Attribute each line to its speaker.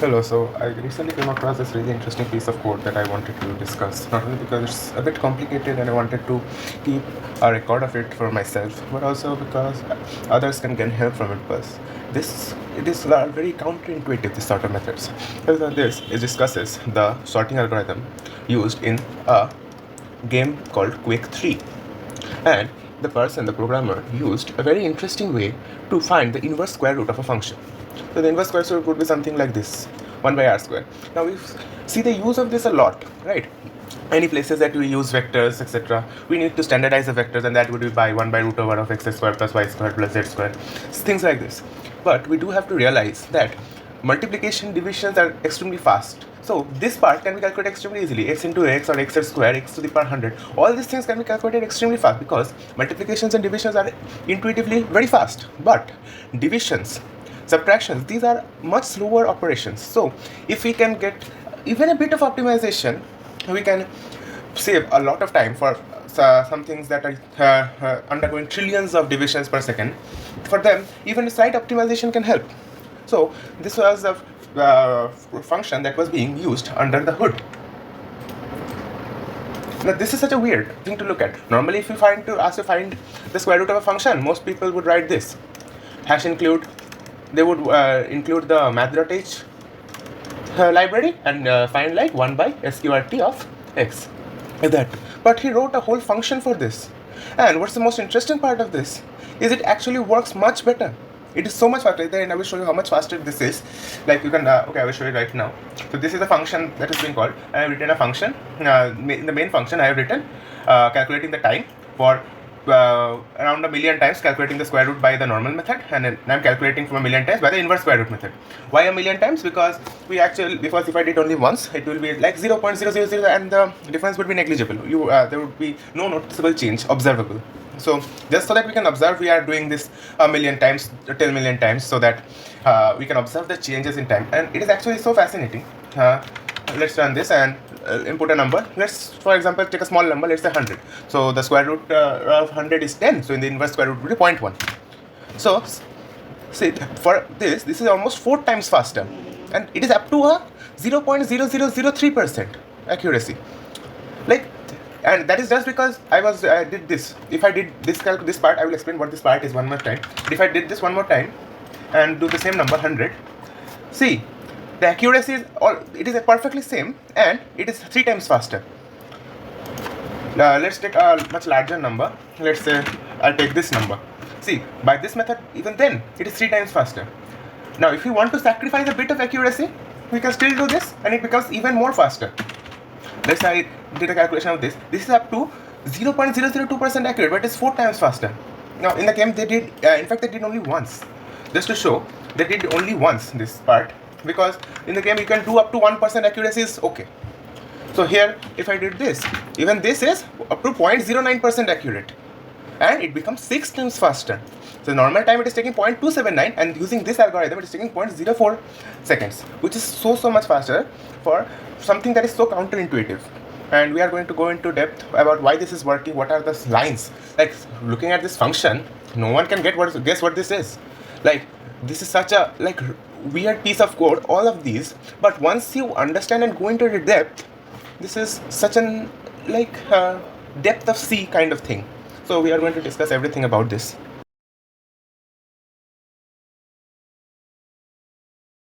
Speaker 1: Hello, so I recently came across this really interesting piece of code that I wanted to discuss, not only because it's a bit complicated and I wanted to keep a record of it for myself, but also because others can get help from it. Because it is very counterintuitive, this sort of methods. Because this it discusses the sorting algorithm used in a game called Quake 3. And the programmer, used a very interesting way to find the inverse square root of a function. So the inverse square root would be something like this, 1 by r square. Now we see the use of this a lot, right? Any places that we use vectors, etc., we need to standardize the vectors, and that would be by 1 by root over of x square plus y square plus z square, things like this. But we do have to realize that multiplication divisions are extremely fast. So this part can be calculated extremely easily, x into x or x square, x to the power 100. All these things can be calculated extremely fast because multiplications and divisions are intuitively very fast. But divisions, subtractions, these are much slower operations. So if we can get even a bit of optimization, we can save a lot of time for some things that are undergoing trillions of divisions per second. For them, even a slight optimization can help. So this was a function that was being used under the hood. Now this is such a weird thing to look at. Normally if you ask to find the square root of a function, most people would write this. Hash include, they would include the math.h library and find like 1 by sqrt of x. Like that. But he wrote a whole function for this. And what's the most interesting part of this is it actually works much better. It is so much faster, and I will show you how much faster this is. Like you can, okay, I will show you right now. So this is a function that is being called. I have written a function. In the main function, I have written calculating the time for around 1,000,000 times, calculating the square root by the normal method, and then I'm calculating from 1,000,000 times by the inverse square root method. Why 1,000,000 times? Because if I did only once, it will be like 0.000, and the difference would be negligible. There would be no noticeable change observable. So just so that we can observe, we are doing this 1,000,000 times, 10,000,000 times, so that we can observe the changes in time. And it is actually so fascinating. Let's run this and input a number. Let's, for example, take a small number. Let's say 100. So the square root of 100 is 10. So in the inverse square root would be 0.1. So see, for this is almost 4 times faster, and it is up to a 0.0003% accuracy. Like. And that is just because I did this. If I did this part, I will explain what this part is one more time. But if I did this one more time and do the same number 100, see, the accuracy is perfectly same, and it is 3 times faster. Let's take a much larger number. Let's say I'll take this number. See, by this method, even then it is 3 times faster. Now if you want to sacrifice a bit of accuracy, we can still do this, and it becomes even more faster. Let's say I did a calculation of this. This is up to 0.002% accurate, but it's 4 times faster. Now in the game they did, in fact they did only once. Just to show, they did only once this part, because in the game you can do up to 1% accuracy is okay. So here, if I did this, even this is up to 0.09% accurate, and it becomes 6 times faster. So normal time it is taking 0.279, and using this algorithm it is taking 0.04 seconds, which is so much faster for something that is so counterintuitive. And we are going to go into depth about why this is working, what are the lines. Like looking at this function, no one can guess what this is. Like this is such a weird piece of code, all of these, but once you understand and go into the depth, this is such an depth of sea kind of thing. So we are going to discuss everything about this.